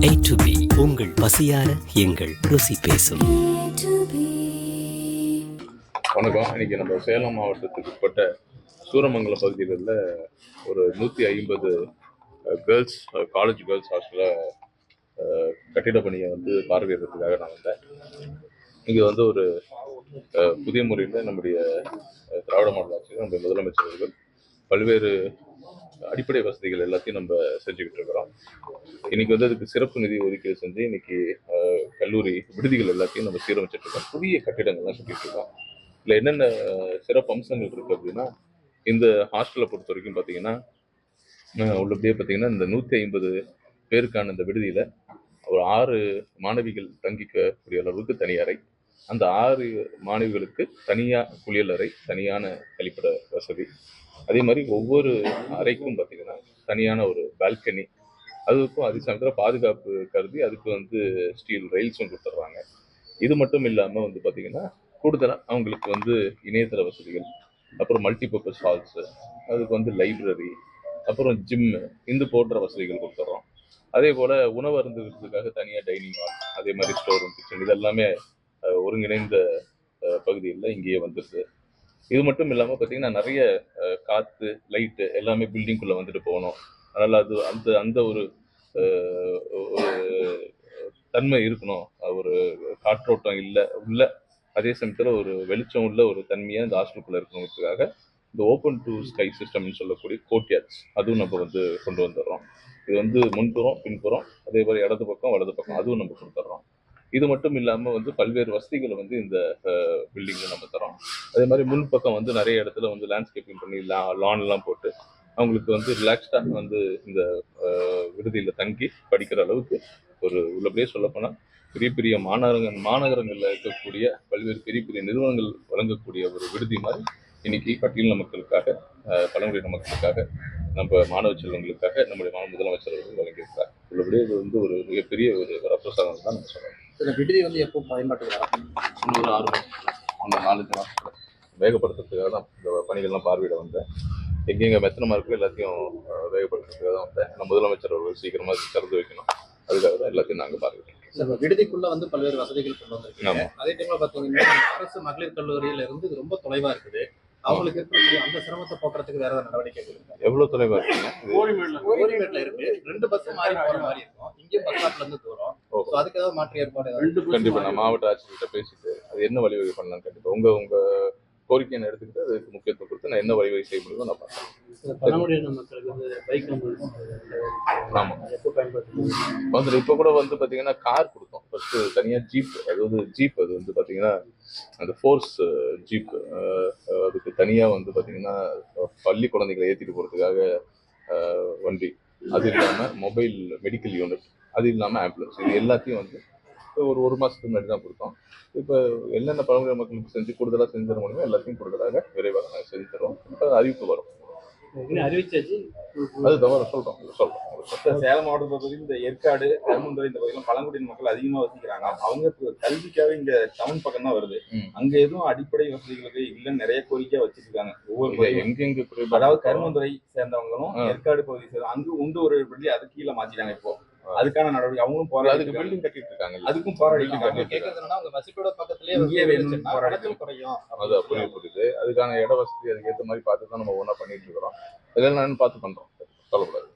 A to B உங்கள் பசியார எங்கள் ருசி பேசும். வணக்கம். இன்னைக்கு நம்ம சேலம் மாவட்டத்துக்கு உட்பட்ட சூரமங்கலம் பகுதிகளில் ஒரு 150 கேர்ள்ஸ் காலேஜ் கேர்ள்ஸ் ஹாஸ்டலில் கட்டிட பணியை பார்வையிடுறதுக்காக நான் வந்தேன். இங்கே ஒரு புதிய முறையில் நம்முடைய திராவிட மாடல் ஆட்சியில் நம்ம முதலமைச்சர் அவர்கள் பல்வேறு அடிப்படை வசதிகள் எல்லாத்தையும் நம்ம செஞ்சுக்கிட்டு இருக்கிறோம். இன்னைக்கு அதுக்கு சிறப்பு நிதி ஒதுக்கீடு செஞ்சு இன்னைக்கு கல்லூரி விடுதிகள் எல்லாத்தையும் நம்ம சீரமைச்சிட்டு இருக்கோம். புதிய கட்டிடங்கள்லாம் கட்டிட்டு இருக்கோம். இதில் என்னென்ன சிறப்பு அம்சங்கள் இருக்கு அப்படின்னா, இந்த ஹாஸ்டலை பொறுத்த வரைக்கும் பார்த்தீங்கன்னா உள்ளபடியே பார்த்தீங்கன்னா இந்த 150 பேருக்கான இந்த விடுதியில் ஒரு 6 மாணவிகள் தங்கிக்கக்கூடிய அளவுக்கு தனி அறை, அந்த 6 மாணவிகளுக்கு தனியாக குளியலறை, தனியான கழிப்பிட வசதி, அதே மாதிரி ஒவ்வொரு அறைக்கும் பார்த்தீங்கன்னா தனியான ஒரு பால்கனி, அதுக்கும் அதே சமயத்தில் பாதுகாப்பு கருதி அதுக்கு ஸ்டீல் ரெயில்ஸும் கொடுத்துட்றாங்க. இது மட்டும் இல்லாமல் பார்த்தீங்கன்னா கூடுதலாக அவங்களுக்கு இணையதள வசதிகள், அப்புறம் மல்டிபர்பஸ் ஹால்ஸு, அதுக்கு லைப்ரரி, அப்புறம் ஜிம்மு, இந்த போன்ற வசதிகள் கொடுத்துட்றோம். அதே போல் உணவு அருந்துறதுக்காக தனியாக டைனிங் ஹால், அதே மாதிரி ஸ்டோர் ரூம், கிச்சன், இதெல்லாமே ஒருங்கிணைந்த பகுதியில் இங்கேயே வந்துடுது. இது மட்டும் இல்லாமல் பார்த்தீங்கன்னா நிறைய காற்று, லைட்டு எல்லாமே பில்டிங்குள்ளே போகணும். அதனால் அது அந்த அந்த ஒரு தன்மை இருக்கணும். ஒரு காற்றோட்டம் உள்ள அதே சமயத்தில் ஒரு வெளிச்சம் உள்ள ஒரு தன்மையாக இந்த ஹாஸ்டலுக்குள்ளே இருக்கணுங்கிறதுக்காக இந்த ஓப்பன் டு ஸ்கை சிஸ்டம்னு சொல்லக்கூடிய கோர்ட்யார்ட்ஸ் அதுவும் நம்ம கொண்டு வந்துடுறோம். இது முன்புறம், பின்புறம், அதே மாதிரி இடது பக்கம், வலது பக்கம் அதுவும் நம்ம கொடுத்துட்றோம். இது மட்டும் இல்லாமல் பல்வேறு வசதிகளை இந்த பில்டிங்கில் நம்ம தரோம். அதே மாதிரி முன் பக்கம் நிறைய இடத்துல லேண்ட்ஸ்கேப்பிங் பண்ணி லான்லாம் போட்டு அவங்களுக்கு ரிலாக்ஸ்டாக இந்த விடுதியில் தங்கி படிக்கிற அளவுக்கு உள்ளபடியே சொல்லப்போனால் பெரிய பெரிய மாநகரங்களில் இருக்கக்கூடிய பல்வேறு பெரிய பெரிய நிறுவனங்கள் வழங்கக்கூடிய ஒரு விடுதி மாதிரி இன்னைக்கு பட்டியலின மக்களுக்காக, பழங்குடியின மக்களுக்காக, நம்ம மாணவ செல்வங்களுக்காக நம்முடைய முதலமைச்சர் அவர்கள் வழங்கியிருக்கார். உள்ளபடியே இது ஒரு மிகப்பெரிய ஒரு வரப்பிரசாதம் தான் நான் சொல்றேன். இந்த விடுதி எப்போ பயன்பாட்டுக்கு வரும்? ஒரு 6 மாதம் 4 மாதத்துல வேகப்படுத்துறதுக்காக தான் இந்த பணிகள்லாம் பார்வையிட வந்தேன். எங்கெங்க மெத்தனமா இருக்கோ எல்லாத்தையும் வேகப்படுத்துறதுக்காக தான் வந்தேன். நம்ம முதலமைச்சர் அவர்கள் சீக்கிரமா திறந்து வைக்கணும், அதுக்காக தான் எல்லாத்தையும் நாங்கள் பார்வையிட்டோம். விடுதிக்குள்ள பல்வேறு வசதிகள் கொண்டு வந்திருக்கீங்க. அதே டைம்ல பாத்தீங்கன்னா அரசு மகளிர் கல்லூரியில இருந்து இது ரொம்ப தொலைவா இருக்குது. அவங்களுக்கு இருக்கக்கூடிய அந்த சிரமத்தை போக்குறதுக்கு வேற ஏதாவது நடவடிக்கை இருக்கு? எவ்வளவு தொலைவா இருக்குங்க? கோரிமேட்ல இருக்கு. 2 பஸ் மாறி போற மாதிரி இருக்கும். இங்கே பஸ் ஸ்டாப்ல இருந்து தூரம். அதுக்கு ஏதாவது மாற்று ஏற்பாடு கண்டிப்பா நான் மாவட்ட ஆட்சியர்கிட்ட பேசிட்டு அது என்ன வழிவகை பண்ணலாம் கண்டிப்பா உங்க கோரிக்கையை எடுத்துக்கிட்டு அதுக்கு முக்கியத்துவம் கொடுத்து நான் என்ன வழிவகை செய்ய முடியுமோ நான் பார்க்கிறேன். இப்போ கூட பாத்தீங்கன்னா கார் கொடுத்தோம். ஃபர்ஸ்ட் தனியா ஜீப், ஜீப் அது பாத்தீங்கன்னா அந்த ஃபோர்ஸ் ஜீப், அதுக்கு தனியா பாத்தீங்கன்னா பள்ளி குழந்தைகளை ஏற்றிட்டு போறதுக்காக வண்டி, அது இல்லாம மொபைல் மெடிக்கல் யூனிட், அது இல்லாம ஆம்புலன்ஸ், இது எல்லாத்தையும் ஒரு மாசத்துக்கு முன்னாடி தான் கொடுத்தோம். இப்போ என்னென்ன பழங்குடியின மக்களுக்கு செஞ்சு கூடுதலாக செஞ்சு தர முடியுமோ எல்லாத்தையும் கூடுதலாக விரைவாக நாங்கள் செஞ்சு தருவோம். இப்போ அறிவிப்பு வரும். அது தவிர சொல்றோம். சேலம் மாவட்டத்தை பொறுத்தவரைக்கும் இந்த ஏற்காடு, கருமந்துறை இந்த பகுதியில் பழங்குடியின மக்கள் அதிகமா வசிக்கிறாங்க. அவங்க கல்விக்காக இங்க டவுன் பக்கம் தான் வருது. அங்க எதுவும் அடிப்படை வசதிகளுக்கு இல்லைன்னு நிறைய கோரிக்கையா வச்சிருக்காங்க. ஒவ்வொரு எங்க அதாவது கருமந்துறை சேர்ந்தவங்களும் ஏற்காடு பகுதி சேர்ந்த அங்கு உண்டு ஒரு பள்ளி அது கீழே மாத்திட்டாங்க. இப்போ அதுக்கான நடவடிக்கை அவங்களும் போராடி பில்டிங் கட்டிட்டு இருக்காங்க. அதுக்கும் போராடிட்டு இருக்காங்க. புரியுது. அதுக்கான இட வசதி அதுக்கு ஏற்ற மாதிரி பார்த்து தான் நம்ம ஒன்றா பண்ணிட்டு இருக்கிறோம். அதெல்லாம் நான் பார்த்து பண்றோம். சொல்லக்கூடாது.